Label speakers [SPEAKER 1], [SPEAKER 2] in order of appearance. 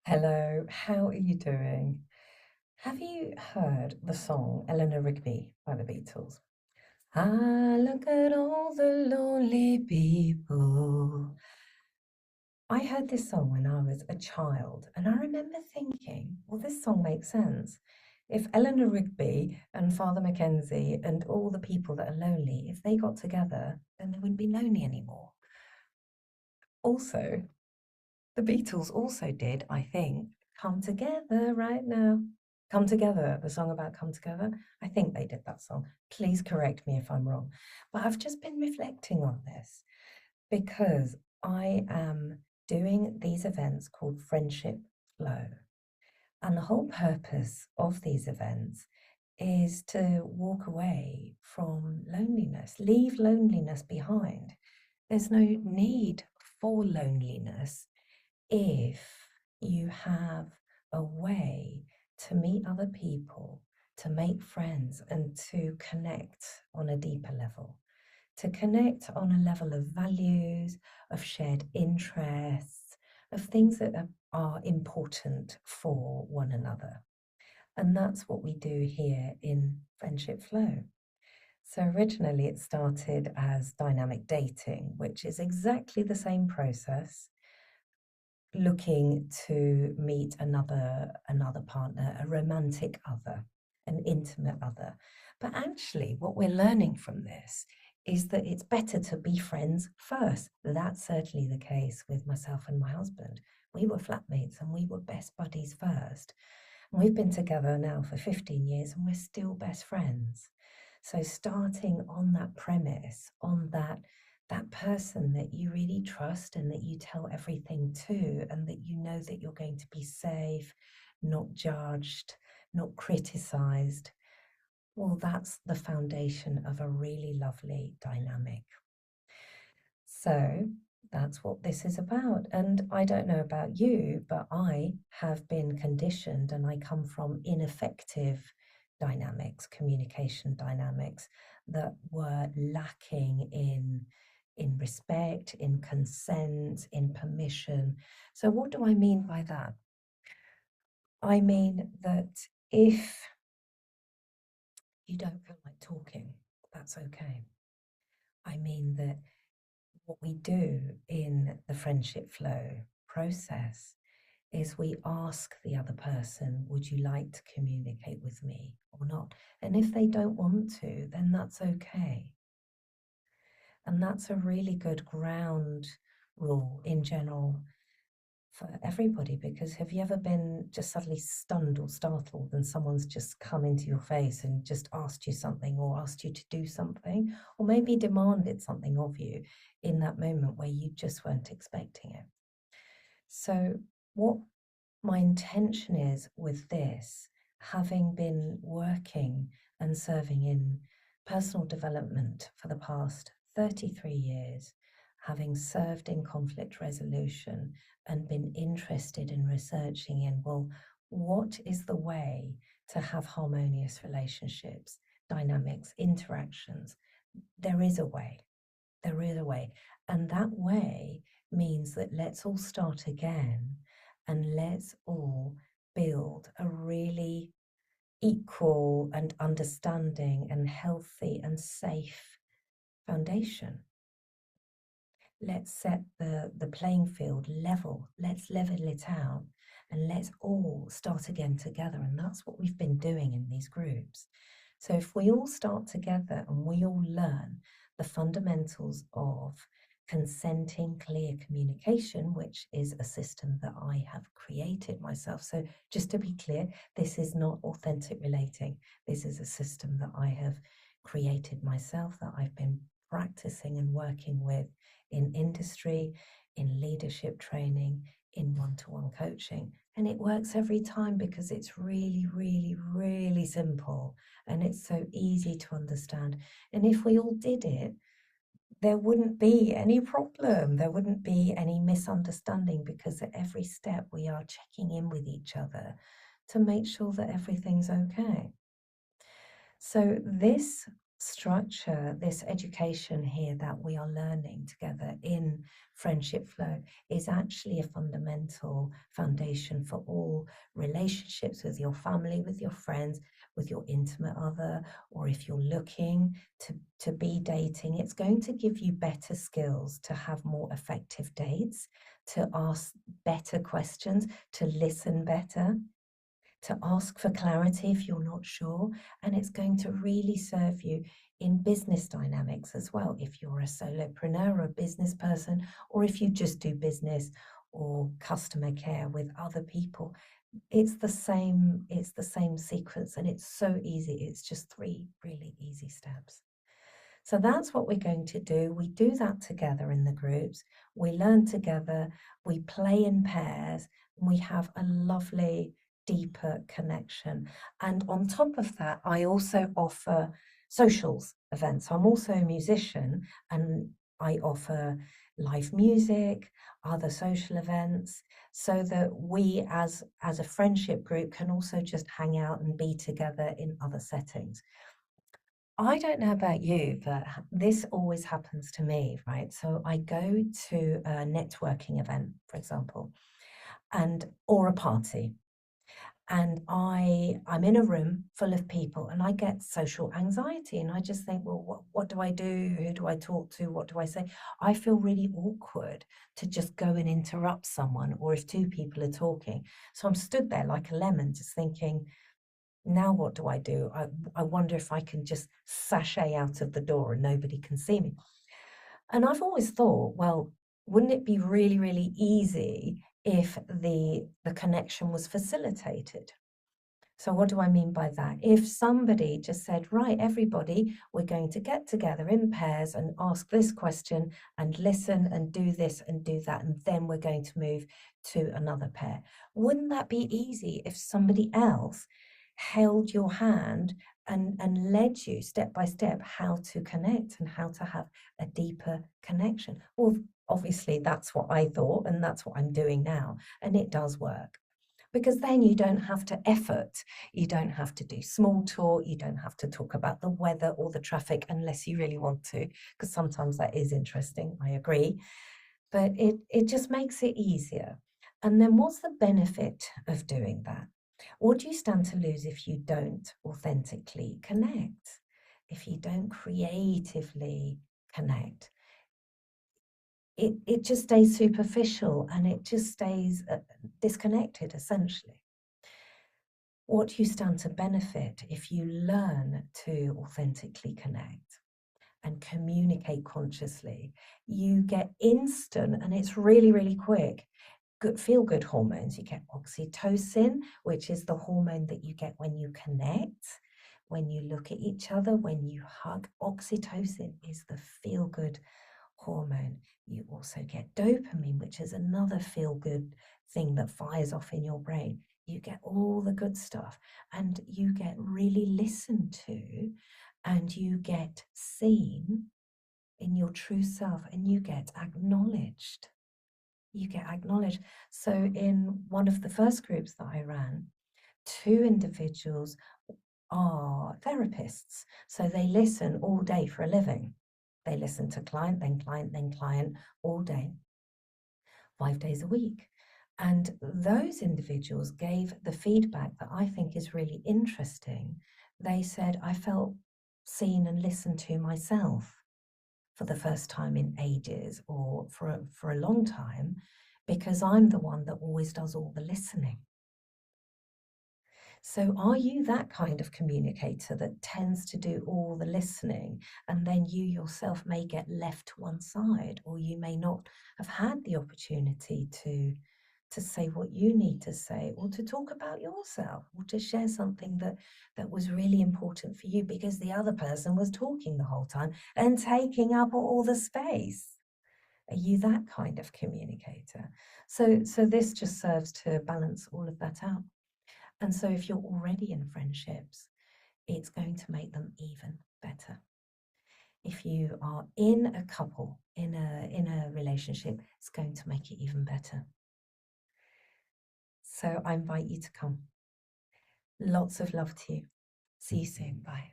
[SPEAKER 1] Hello, how are you doing? Have you heard the song Eleanor Rigby by the Beatles? Ah, look at all the lonely people. I heard this song when I was a child, and I remember thinking, well, this song makes sense. If Eleanor Rigby and Father Mackenzie and all the people that are lonely, if they got together, then they wouldn't be lonely anymore. Also, the Beatles also did, I think, Come Together Right Now. Come Together, the song about Come Together. I think they did that song. Please correct me if I'm wrong. But I've just been reflecting on this because I am doing these events called Friendship Flow. And the whole purpose of these events is to walk away from loneliness, leave loneliness behind. There's no need for loneliness if you have a way to meet other people, to make friends, and to connect on a deeper level, to connect on a level of values, of shared interests, of things that are important for one another. And that's what we do here in Friendship Flow. So originally it started as dynamic dating, which is exactly the same process, looking to meet another partner, a romantic other, an intimate other. But actually, what we're learning from this is that it's better to be friends first. That's certainly the case with myself and my husband. We were flatmates and we were best buddies first. And we've been together now for 15 years and we're still best friends. So starting on that premise, on that person that you really trust and that you tell everything to, and that you know that you're going to be safe, not judged, not criticized, well, that's the foundation of a really lovely dynamic. So that's what this is about. And I don't know about you, but I have been conditioned and I come from ineffective dynamics, communication dynamics that were lacking in respect, in consent, in permission. So what do I mean by that? I mean that if you don't feel like talking, that's okay. I mean that what we do in the friendship flow process is we ask the other person, would you like to communicate with me or not? And if they don't want to, then that's okay. And that's a really good ground rule in general for everybody, because have you ever been just suddenly stunned or startled and someone's just come into your face and just asked you something or asked you to do something or maybe demanded something of you in that moment where you just weren't expecting it? So what my intention is with this, having been working and serving in personal development for the past 33 years, having served in conflict resolution and been interested in researching in, well, what is the way to have harmonious relationships, dynamics, interactions? There is a way. There is a way. And that way means that let's all start again and let's all build a really equal and understanding and healthy and safe foundation. Let's set the playing field level. Let's level it out and let's all start again together. And that's what we've been doing in these groups. So if we all start together and we all learn the fundamentals of consenting clear communication, which is a system that I have created myself. So just to be clear, this is not authentic relating. This is a system that I have created myself, that I've been practicing and working with in industry, in leadership training, in one-to-one coaching. And it works every time because it's really, really, really simple and it's so easy to understand. And if we all did it, there wouldn't be any problem. There wouldn't be any misunderstanding because at every step we are checking in with each other to make sure that everything's okay. So this structure, this education here that we are learning together in Friendship Flow is actually a fundamental foundation for all relationships with your family, with your friends, with your intimate other, or if you're looking to be dating. It's going to give you better skills to have more effective dates, to ask better questions, to listen better, to ask for clarity if you're not sure, and it's going to really serve you in business dynamics as well. If you're a solopreneur or a business person, or if you just do business or customer care with other people, it's the same sequence, and it's so easy. It's just 3 really easy steps. So that's what we're going to do. We do that together in the groups. We learn together, we play in pairs, and we have a lovely, deeper connection. And on top of that, I also offer socials events. So I'm also a musician, and I offer live music, other social events, so that we as a friendship group can also just hang out and be together in other settings. I don't know about you, but this always happens to me, right? So I go to a networking event, for example, and or a party, and I'm in a room full of people, and I get social anxiety, and I just think, well, what do I do? Who do I talk to? What do I say? I feel really awkward to just go and interrupt someone, or if 2 people are talking. So I'm stood there like a lemon, just thinking, now what do I do? I wonder if I can just sashay out of the door and nobody can see me. And I've always thought, well, wouldn't it be really, really easy if the connection was facilitated? So what do I mean by that? If somebody just said, right, everybody, we're going to get together in pairs and ask this question and listen and do this and do that, and then we're going to move to another pair. Wouldn't that be easy if somebody else held your hand and led you step by step how to connect and how to have a deeper connection? Well, obviously that's what I thought, and that's what I'm doing now, and it does work. Because then you don't have to effort, you don't have to do small talk, you don't have to talk about the weather or the traffic unless you really want to, because sometimes that is interesting, I agree. But it just makes it easier. And then what's the benefit of doing that? What do you stand to lose if you don't authentically connect? If you don't creatively connect? It just stays superficial, and it just stays disconnected, essentially. What do you stand to benefit if you learn to authentically connect and communicate consciously? You get instant, and it's really, really quick, feel-good hormones. You get oxytocin, which is the hormone that you get when you connect, when you look at each other, when you hug. Oxytocin is the feel-good hormone. You also get dopamine, which is another feel-good thing that fires off in your brain. You get all the good stuff, and you get really listened to, and you get seen in your true self, and you get acknowledged. You get acknowledged. So in one of the first groups that I ran, 2 individuals are therapists. So they listen all day for a living. They listen to client, then client, then client all day, 5 days a week. And those individuals gave the feedback that I think is really interesting. They said, I felt seen and listened to myself for the first time in ages, or for a long time, because I'm the one that always does all the listening. So are you that kind of communicator that tends to do all the listening, and then you yourself may get left to one side, or you may not have had the opportunity to say what you need to say, or to talk about yourself, or to share something that was really important for you because the other person was talking the whole time and taking up all the space? Are you that kind of communicator? So this just serves to balance all of that out. And so if you're already in friendships, it's going to make them even better. If you are in a couple, in a relationship, it's going to make it even better. So I invite you to come. Lots of love to you. See you soon. Bye.